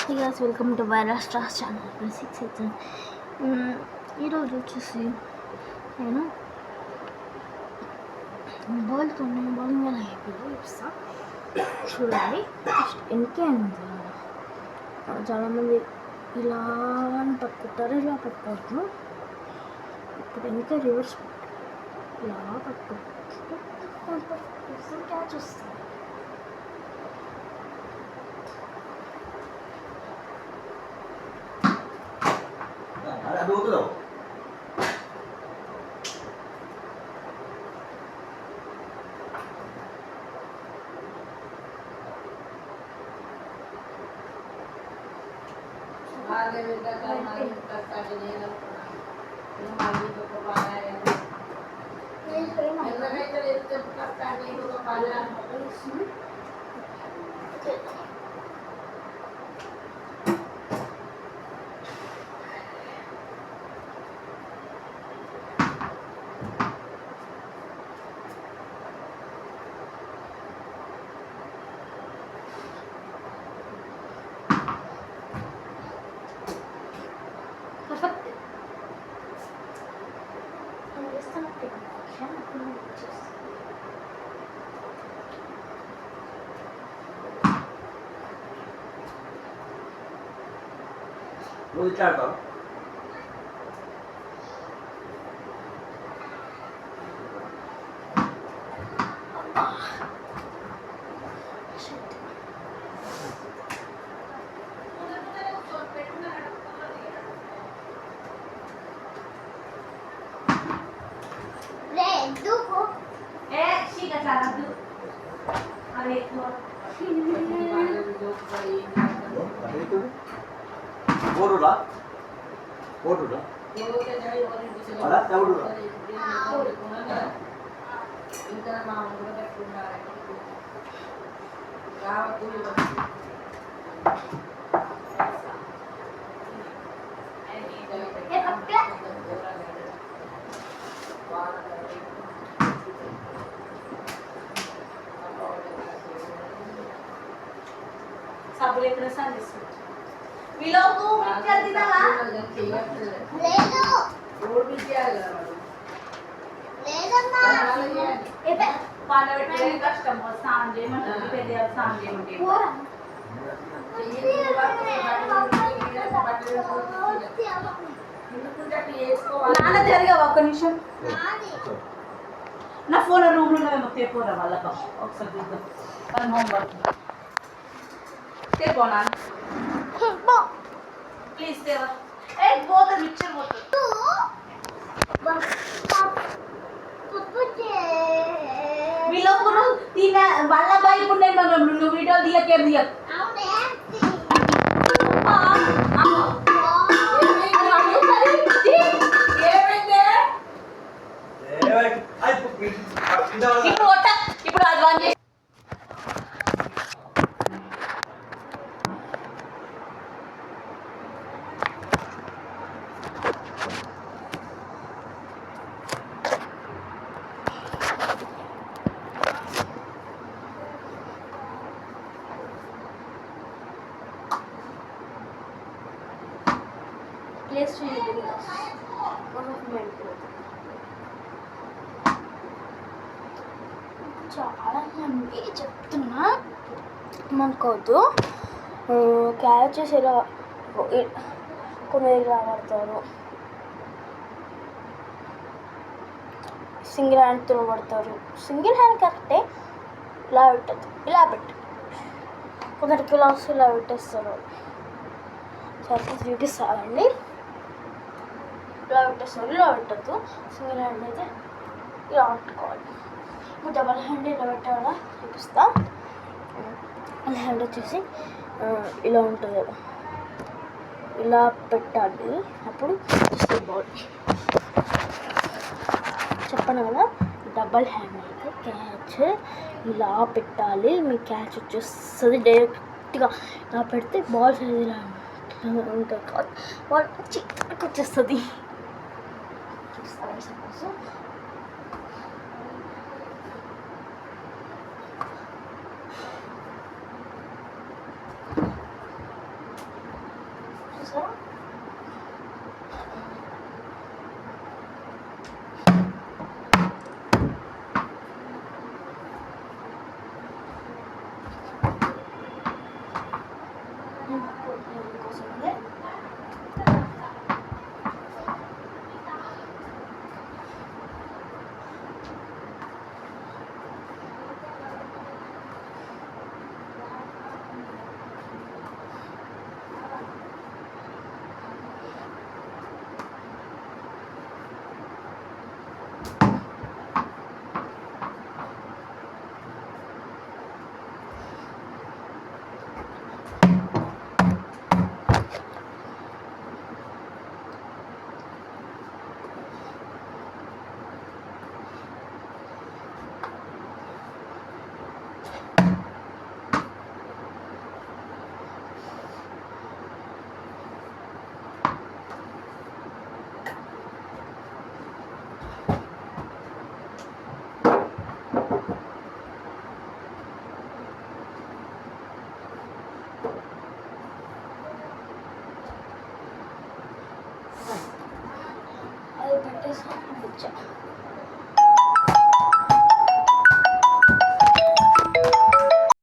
Hey guys, welcome to viral stars channel 6 exam. ఈరోజు వచ్చేసి నేను బౌలింగ్ ఎలా అయిపోయిందో చూస్తా. చూడండి, ఇంకే చాలామంది ఇలా పట్టుకుంటారు, ఇలా పట్టుకోవచ్చు. ఇప్పుడు ఇంకా రివర్స్ ఇలా పట్టుకోవచ్చు, క్యాచ్ వస్తుంది. Ada dua tu tau. Ada juga kan mari kita tadi ni lah. Ini mari tu kepala yang. Ini itu tadi tu kepala. Mau bicara tau? Sikat sana tu. Ada itu. Ada itu. Bodoh lah. Ada tahu dulu. Sabule perasaan itu. Bilang tu bicara di dalam. లేదు పాల పెట్టే కష్టం స్నానం చేయమంటే పెద్ద స్నానం చేయమంటే నాన్న జరిగా ఒక్క నిమిషం నా ఫోన్ రూమ్లో మేము తేపోరా వాళ్ళకి ఒకసారి చూద్దాం వాళ్ళ హోంవర్క్ తేపోనా ప్లీజ్ దేవా ఏ పోతా మిక్చర్ పోతా వీళ్ళొక్కరు తిన వాళ్ళ బైక్ ఉండే మనం నువ్వు వీడియో దియకే దియ ఇప్పుడు అది వన్ చేసి ప్లేస్ చేయండి. చాలా మంది చెప్తున్నా అనుకోవద్దు. క్యాచెస్ ఇలా కొందరు ఇలా పడతారు, సింగిల్ హ్యాండ్తో పడతారు. సింగిల్ హ్యాండ్ కరెక్టే, ఇలా పెట్టద్దు, ఇలా పెట్టు. కొందరికి ఇలా వస్తే ఇలా పెట్టేస్తారు. సరే చూపిస్తానండి. ఇలా పెట్టేస్తారు, ఇలా పెట్టద్దు. సింగిల్ హ్యాండ్ అయితే ఇలా పట్టుకోవాలి. ఇప్పుడు డబల్ హ్యాండ్ ఇలా పెట్టాలా చూపిస్తా. డబల్ హ్యాండ్ వచ్చేసి ఇలా ఉంటుంది కదా, ఇలా పెట్టాలి. అప్పుడు బాల్ చెప్పను కదా. డబల్ హ్యాండ్ అయితే క్యాచ్ ఇలా పెట్టాలి. మీ క్యాచ్ వచ్చేస్తుంది డైరెక్ట్గా. ఇలా పెడితే బాల్ ఇలా ఉంటుంది కాదు, బాల్ చిక్కడికి వచ్చేస్తుంది. సపోజ్ పెట్టేసి బుచ్చ